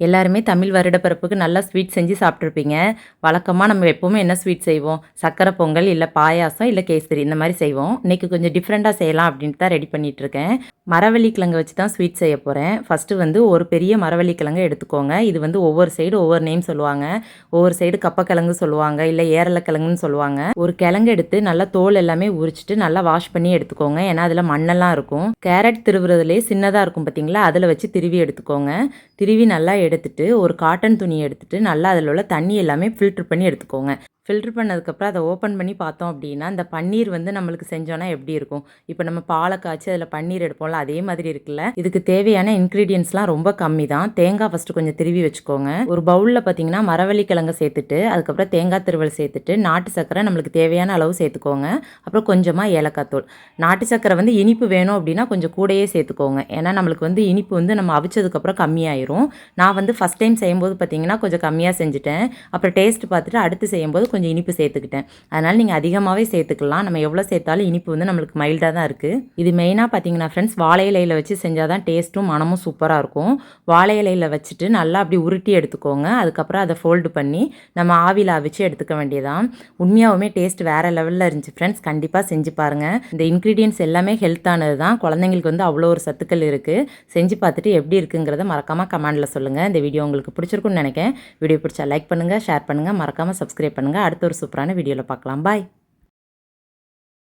எல்லாருமே தமிழ் வருடப்பிறப்புக்கு நல்லா ஸ்வீட் செஞ்சு சாப்பிட்ருப்பீங்க. வழக்கமாக நம்ம எப்போவுமே என்ன ஸ்வீட் செய்வோம்? சர்க்கரை பொங்கல், இல்லை பாயாசம், இல்லை கேசரி இந்த மாதிரி செய்வோம். இன்றைக்கி கொஞ்சம் டிஃப்ரெண்ட்டாக செய்யலாம் அப்படின்ட்டு தான் ரெடி பண்ணிகிட்ருக்கேன். மரவள்ளி கிழங்கு வச்சு தான் ஸ்வீட் செய்ய போகிறேன். ஃபஸ்ட்டு வந்து ஒரு பெரிய மரவள்ளி கிழங்கு எடுத்துக்கோங்க. இது வந்து ஒவ்வொரு சைடு ஒவ்வொரு நேம் சொல்லுவாங்க. ஒவ்வொரு சைடு கப்பக்கிழங்கு சொல்லுவாங்க, இல்லை ஏரலக்கிழங்குன்னு சொல்லுவாங்க. ஒரு கிழங்கு எடுத்து நல்லா தோல் எல்லாமே உரிச்சிட்டு நல்லா வாஷ் பண்ணி எடுத்துக்கோங்க. ஏன்னா அதில் மண்ணெல்லாம் இருக்கும். கேரட் திருவுறதுலேயே சின்னதாக இருக்கும் பார்த்தீங்களா, அதில் வச்சு திருவி எடுத்துக்கோங்க. திருவி நல்லா எடுத்துட்டு ஒரு காட்டன் துணி எடுத்துட்டு நல்லா அதில் உள்ள தண்ணி எல்லாமே ஃபில்ட்ரு பண்ணி எடுத்துக்கோங்க. ஃபில்ட்ரு பண்ணதுக்கப்புறம் அதை ஓப்பன் பண்ணி பார்த்தோம் அப்படின்னா, அந்த பன்னீர் வந்து நம்மளுக்கு செஞ்சோன்னா எப்படி இருக்கும்? இப்போ நம்ம பாலை காய்ச்சி அதில் பன்னீர் எடுப்போம்ல, அதே மாதிரி இருக்குல்ல. இதுக்கு தேவையான இன்க்ரீடியன்ஸ்லாம் ரொம்ப கம்மி தான். தேங்காய் ஃபஸ்ட்டு கொஞ்சம் திருவி வச்சுக்கோங்க. ஒரு பவுலில் பார்த்தீங்கன்னா மரவள்ளி கிழங்கு சேர்த்துட்டு, அதுக்கப்புறம் தேங்காய் திருவல் சேர்த்துட்டு, நாட்டு சர்க்கரை நம்மளுக்கு தேவையான அளவு சேர்த்துக்கோங்க. அப்புறம் கொஞ்சமாக ஏலக்காய் தூள். நாட்டு சர்க்கரை வந்து இனிப்பு வேணும் அப்படின்னா கொஞ்சம் கூடயே சேர்த்துக்கோங்க. ஏன்னா நம்மளுக்கு வந்து இனிப்பு வந்து நம்ம அவிச்சதுக்கப்புறம் கம்மியாயிரும். நான் வந்து ஃபஸ்ட் டைம் செய்யும்போது பார்த்தீங்கன்னா கொஞ்சம் கம்மியாக செஞ்சுட்டேன். அப்புறம் டேஸ்ட் பார்த்துட்டு அடுத்து செய்யும்போது கொஞ்சம் இனிப்பு சேர்த்துக்கிட்டேன். அதனால் நீங்கள் அதிகமாகவே சேர்த்துக்கலாம். நம்ம எவ்வளோ சேர்த்தாலும் இனிப்பு வந்து நம்மளுக்கு மைல்டாக தான் இருக்குது. இது மெயினாக பார்த்தீங்கன்னா ஃப்ரெண்ட்ஸ், வாழை இலையில் வச்சு செஞ்சால் தான் டேஸ்ட்டும் மனமும் சூப்பராக இருக்கும். வாழை இலையில் வச்சுட்டு நல்லா அப்படி உருட்டி எடுத்துக்கோங்க. அதுக்கப்புறம் அதை ஃபோல்டு பண்ணி நம்ம ஆவியில் அவிச்சு எடுத்துக்க வேண்டியதான். உண்மையாகவுமே டேஸ்ட் வேறு லெவலில் இருந்துச்சு ஃப்ரெண்ட்ஸ். கண்டிப்பாக செஞ்சு பாருங்கள். இந்த இன்க்ரீடியன்ஸ் எல்லாமே ஹெல்த்தானது தான். குழந்தைங்களுக்கு வந்து அவ்வளோ ஒரு சத்துக்கள் இருக்குது. செஞ்சு பார்த்துட்டு எப்படி இருக்குங்கிறத மறக்காமல் கமெண்டில் சொல்லுங்கள். இந்த வீடியோ உங்களுக்கு பிடிச்சிருக்குன்னு நினைக்கிறேன். வீடியோ பிடிச்சா லைக் பண்ணுங்கள், ஷேர் பண்ணுங்கள், மறக்காமல் சப்ஸ்கிரைப் பண்ணுங்கள். அடுத்த ஒரு சூப்பரான வீடியோவில் பார்க்கலாம். பாய்.